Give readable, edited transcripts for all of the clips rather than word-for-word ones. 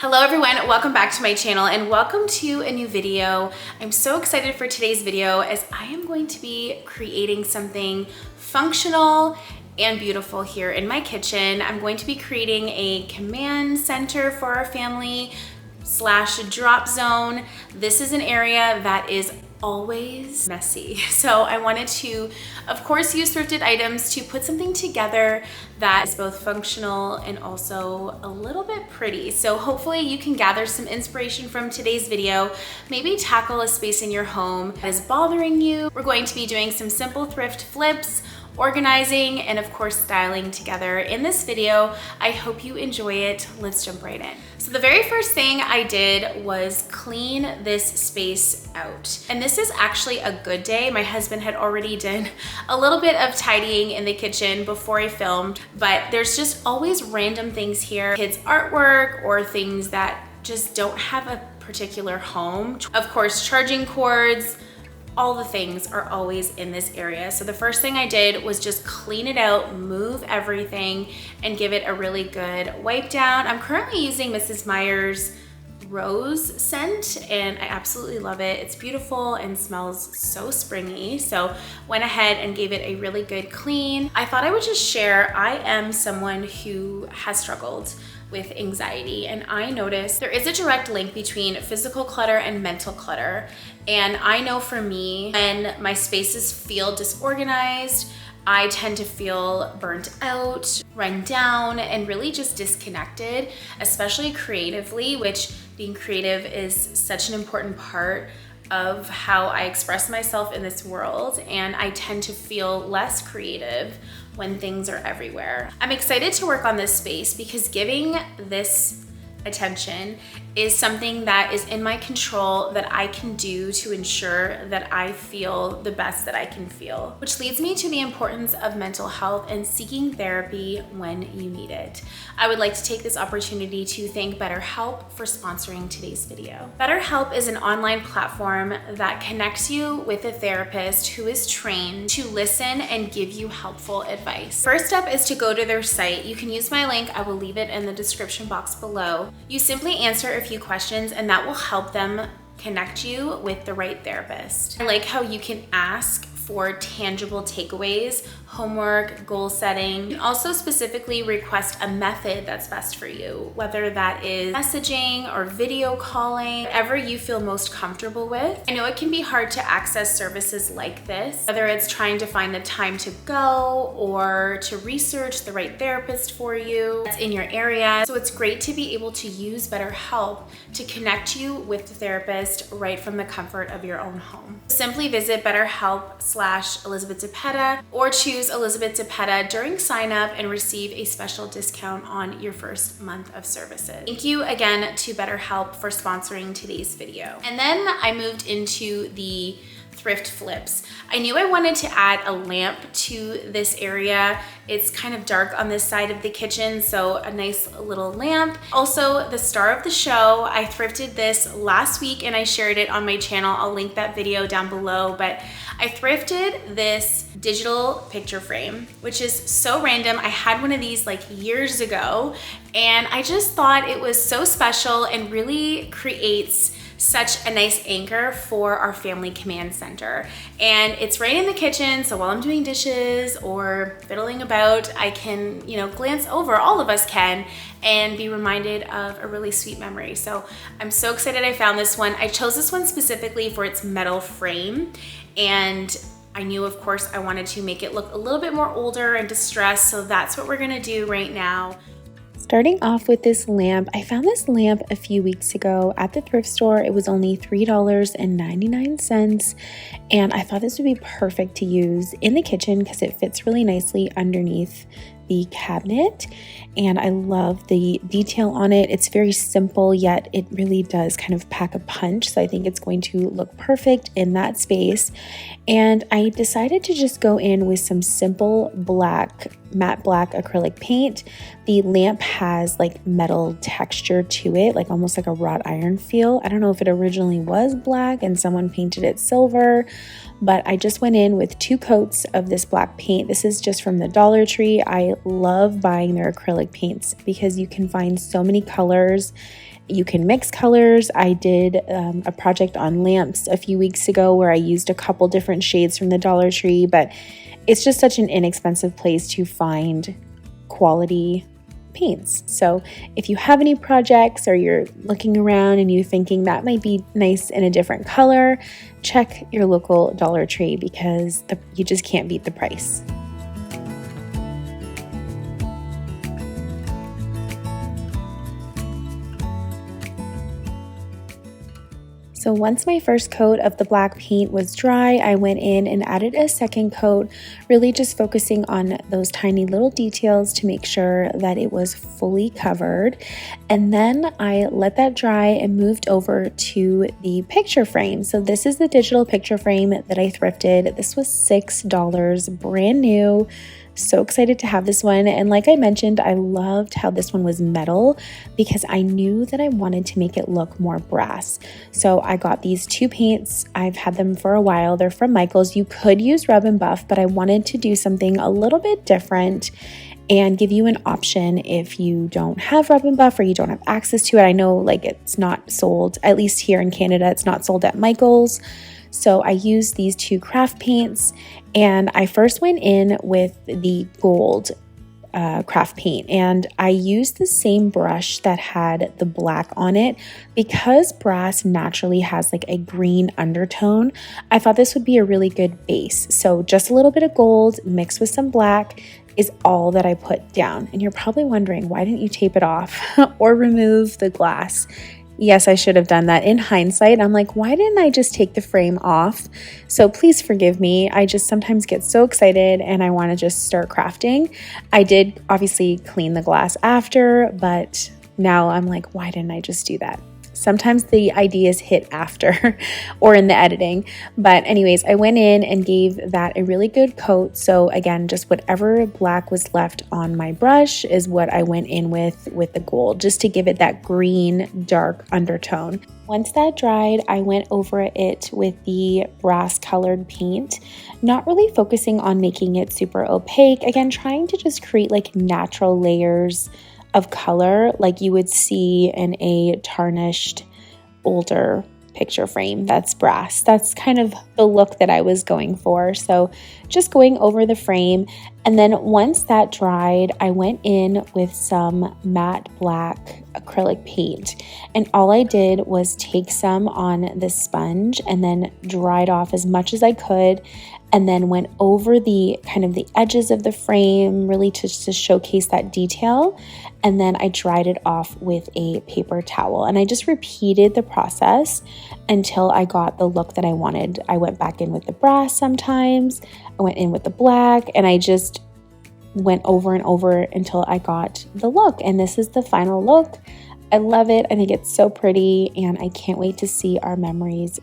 Hello everyone, welcome back to my channel and welcome to a new video. I'm so excited for today's video as I am going to be creating something functional and beautiful here in my kitchen. I'm going to be creating a command center for our family / drop zone. This is an area that is always messy. So I wanted to, of course, use thrifted items to put something together that is both functional and also a little bit pretty. So hopefully you can gather some inspiration from today's video, maybe tackle a space in your home that is bothering you. We're going to be doing some simple thrift flips, organizing, and of course styling together in this video. I hope you enjoy it. Let's jump right in. So the very first thing I did was clean this space out. And this is actually a good day. My husband had already done a little bit of tidying in the kitchen before I filmed, but there's just always random things here, kids' artwork or things that just don't have a particular home. Of course, charging cords, all the things are always in this area. So the first thing I did was just clean it out, move everything, and give it a really good wipe down. I'm currently using Mrs. Meyer's rose scent and I absolutely love it. It's beautiful and smells so springy. So went ahead and gave it a really good clean. I thought I would just share, I am someone who has struggled with anxiety, and I noticed there is a direct link between physical clutter and mental clutter. And I know for me, when my spaces feel disorganized, I tend to feel burnt out, run down, and really just disconnected, especially creatively, which being creative is such an important part of how I express myself in this world, and I tend to feel less creative when things are everywhere. I'm excited to work on this space because giving this attention is something that is in my control that I can do to ensure that I feel the best that I can feel. Which leads me to the importance of mental health and seeking therapy when you need it. I would like to take this opportunity to thank BetterHelp for sponsoring today's video. BetterHelp is an online platform that connects you with a therapist who is trained to listen and give you helpful advice. First step is to go to their site. You can use my link, I will leave it in the description box below. You simply answer a few questions and that will help them connect you with the right therapist. I like how you can ask for tangible takeaways, homework, goal setting. You can also specifically request a method that's best for you, whether that is messaging or video calling, whatever you feel most comfortable with. I know it can be hard to access services like this, whether it's trying to find the time to go or to research the right therapist for you that's in your area. So it's great to be able to use BetterHelp to connect you with the therapist right from the comfort of your own home. Simply visit BetterHelp/Elizabeth DePetta or choose Elizabeth DePetta during sign up and receive a special discount on your first month of services. Thank you again to BetterHelp for sponsoring today's video. And then I moved into the thrift flips. I knew I wanted to add a lamp to this area. It's kind of dark on this side of the kitchen, so a nice little lamp. Also, the star of the show, I thrifted this last week and I shared it on my channel. I'll link that video down below, but I thrifted this digital picture frame, which is so random. I had one of these like years ago, and I just thought it was so special and really creates such a nice anchor for our family command center. And it's right in the kitchen, so while I'm doing dishes or fiddling about, I can, glance over, all of us can, and be reminded of a really sweet memory. So I'm so excited I found this one. I chose this one specifically for its metal frame, and I knew, of course, I wanted to make it look a little bit more older and distressed, so that's what we're gonna do right now. Starting off with this lamp, I found this lamp a few weeks ago at the thrift store. It was only $3.99, and I thought this would be perfect to use in the kitchen because it fits really nicely underneath the cabinet, and I love the detail on it. It's very simple, yet it really does kind of pack a punch, so I think it's going to look perfect in that space. And I decided to just go in with some simple matte black acrylic paint. The lamp has like metal texture to it, like almost like a wrought iron feel. I don't know if it originally was black and someone painted it silver, but I just went in with 2 coats of this black paint. This is just from the Dollar Tree. I love buying their acrylic paints because you can find so many colors You can mix colors. I did a project on lamps a few weeks ago where I used a couple different shades from the Dollar Tree, but it's just such an inexpensive place to find quality paints. So if you have any projects or you're looking around and you're thinking that might be nice in a different color, check your local Dollar Tree because you just can't beat the price. So once my first coat of the black paint was dry, I went in and added a second coat, really just focusing on those tiny little details to make sure that it was fully covered. And then I let that dry and moved over to the picture frame. So this is the digital picture frame that I thrifted. This was $6, brand new. So excited to have this one. And like I mentioned, I loved how this one was metal because I knew that I wanted to make it look more brass. So I got these two paints. I've had them for a while. They're from Michaels. You could use Rub and Buff, but I wanted to do something a little bit different and give you an option if you don't have Rub and Buff or you don't have access to it. I know like it's not sold, at least here in Canada, it's not sold at Michaels. So I used these two craft paints, and I first went in with the gold craft paint, and I used the same brush that had the black on it. Because brass naturally has like a green undertone, I thought this would be a really good base. So just a little bit of gold mixed with some black is all that I put down. And you're probably wondering, why didn't you tape it off or remove the glass? Yes, I should have done that. In hindsight, I'm like, why didn't I just take the frame off? So please forgive me. I just sometimes get so excited and I want to just start crafting. I did obviously clean the glass after, but now I'm like, why didn't I just do that? Sometimes the ideas hit after or in the editing. But anyways, I went in and gave that a really good coat. So again, just whatever black was left on my brush is what I went in with the gold, just to give it that green, dark undertone. Once that dried, I went over it with the brass colored paint, not really focusing on making it super opaque. Again, trying to just create like natural layers of color like you would see in a tarnished older picture frame that's brass. That's kind of the look that I was going for. So just going over the frame. And then once that dried, I went in with some matte black acrylic paint. And all I did was take some on the sponge and then dried off as much as I could, and then went over the kind of the edges of the frame, really to showcase that detail. And then I dried it off with a paper towel. And I just repeated the process until I got the look that I wanted. I went back in with the brass sometimes, I went in with the black, and I just went over and over until I got the look. And this is the final look. I love it. I think it's so pretty, and I can't wait to see our memories.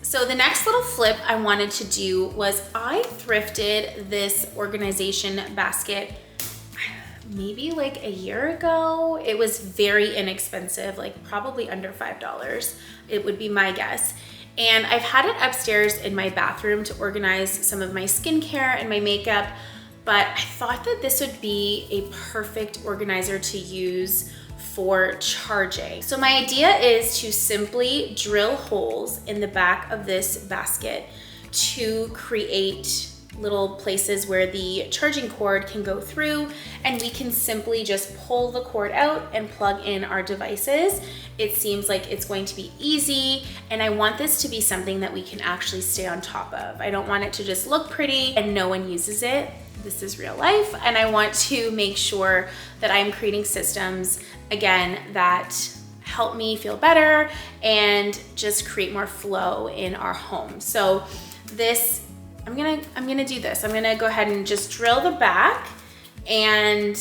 So the next little flip I wanted to do was I thrifted this organization basket maybe like a year ago. It was very inexpensive, like probably under $5. It would be my guess. And I've had it upstairs in my bathroom to organize some of my skincare and my makeup, but I thought that this would be a perfect organizer to use for charging. So my idea is to simply drill holes in the back of this basket to create little places where the charging cord can go through, and we can simply just pull the cord out and plug in our devices. It seems like it's going to be easy, and I want this to be something that we can actually stay on top of. I don't want it to just look pretty and no one uses it. This is real life, and I want to make sure that I'm creating systems, again, that help me feel better and just create more flow in our home. So this, I'm gonna do this. I'm gonna go ahead and just drill the back and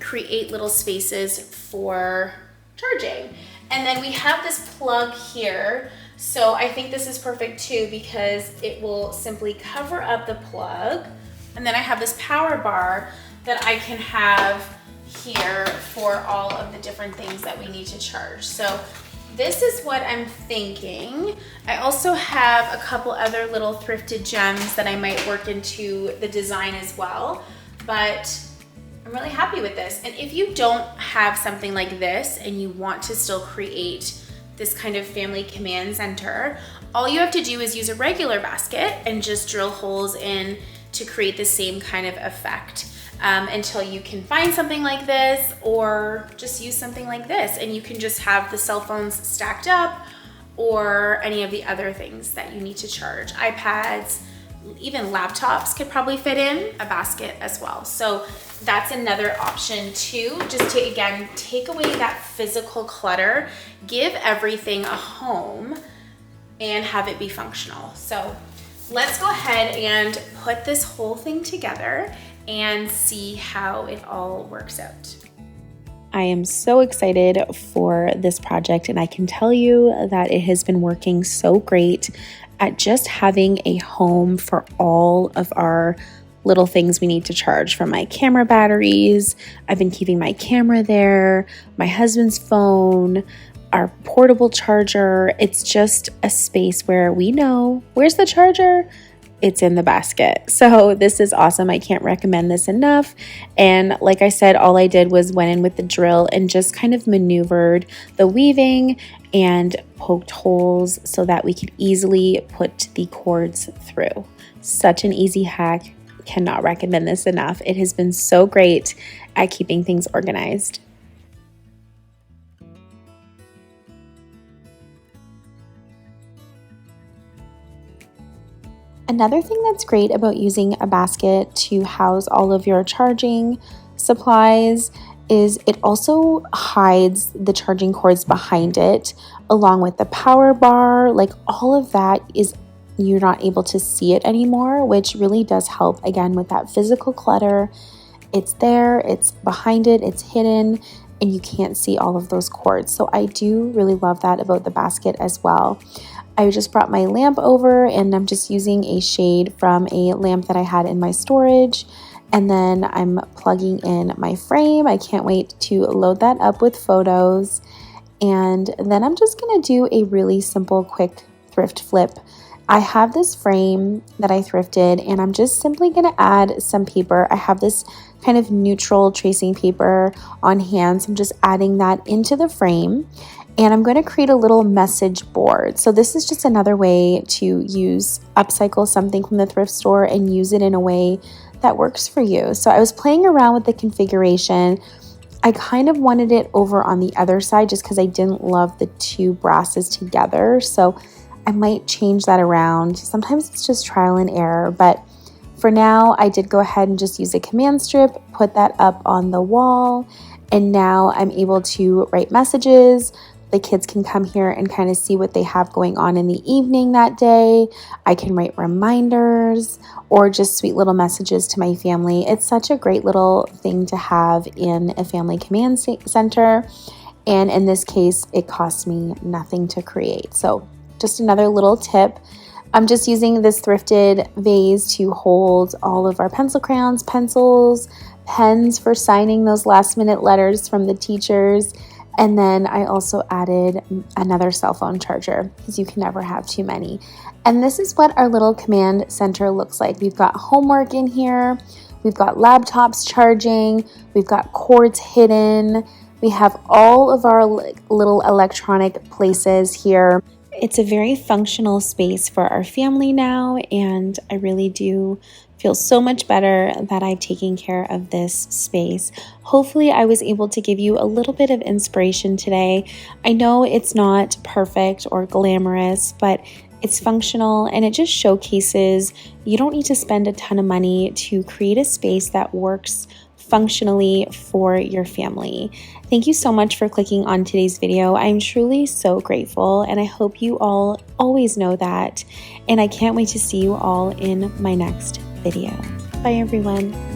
create little spaces for charging. And then we have this plug here. So I think this is perfect too because it will simply cover up the plug. And then I have this power bar that I can have here for all of the different things that we need to charge. So this is what I'm thinking. I also have a couple other little thrifted gems that I might work into the design as well, but I'm I'm really happy with this. And if you don't have something like this and you want to still create this kind of family command center, all you have to do is use a regular basket and just drill holes in to create the same kind of effect until you can find something like this, or just use something like this and you can just have the cell phones stacked up, or any of the other things that you need to charge. iPads, even laptops could probably fit in a basket as well. So that's another option too. Just to, again, take away that physical clutter, give everything a home, and have it be functional. So let's go ahead and put this whole thing together and see how it all works out. I am so excited for this project, and I can tell you that it has been working so great at just having a home for all of our little things we need to charge, from my camera batteries. I've been keeping my camera there, my husband's phone, our portable charger. It's just a space where we know, where's the charger? It's in the basket. So this is awesome. I can't recommend this enough. And like I said, all I did was went in with the drill and just kind of maneuvered the weaving and poked holes so that we could easily put the cords through. Such an easy hack. Cannot recommend this enough. It has been so great at keeping things organized. Another thing that's great about using a basket to house all of your charging supplies is it also hides the charging cords behind it, along with the power bar. Like, all of that is, you're not able to see it anymore, which really does help, again, with that physical clutter. It's there, it's behind it, it's hidden, and you can't see all of those cords. So I do really love that about the basket as well. I just brought my lamp over, and I'm just using a shade from a lamp that I had in my storage. And then I'm plugging in my frame. I can't wait to load that up with photos. And then I'm just gonna do a really simple, quick thrift flip. I have this frame that I thrifted, and I'm just simply gonna add some paper. I have this kind of neutral tracing paper on hand, so I'm just adding that into the frame. And I'm going to create a little message board. So this is just another way to upcycle something from the thrift store and use it in a way that works for you. So I was playing around with the configuration. I kind of wanted it over on the other side just because I didn't love the two brasses together. So I might change that around. Sometimes it's just trial and error, but for now I did go ahead and just use a command strip, put that up on the wall, and now I'm able to write messages. The kids can come here and kind of see what they have going on in the evening that day. I can write reminders or just sweet little messages to my family. It's such a great little thing to have in a family command center. And in this case, it cost me nothing to create. So just another little tip. I'm just using this thrifted vase to hold all of our pencil crayons, pencils, pens for signing those last minute letters from the teachers. And then I also added another cell phone charger because you can never have too many. And this is what our little command center looks like. We've got homework in here. We've got laptops charging. We've got cords hidden. We have all of our little electronic places here. It's a very functional space for our family now, and I really do feel so much better that I've taken care of this space. Hopefully I was able to give you a little bit of inspiration today. I know it's not perfect or glamorous, but it's functional, and it just showcases you don't need to spend a ton of money to create a space that works functionally for your family. Thank you so much for clicking on today's video. I'm truly so grateful, and I hope you all always know that. And I can't wait to see you all in my next video. Bye everyone.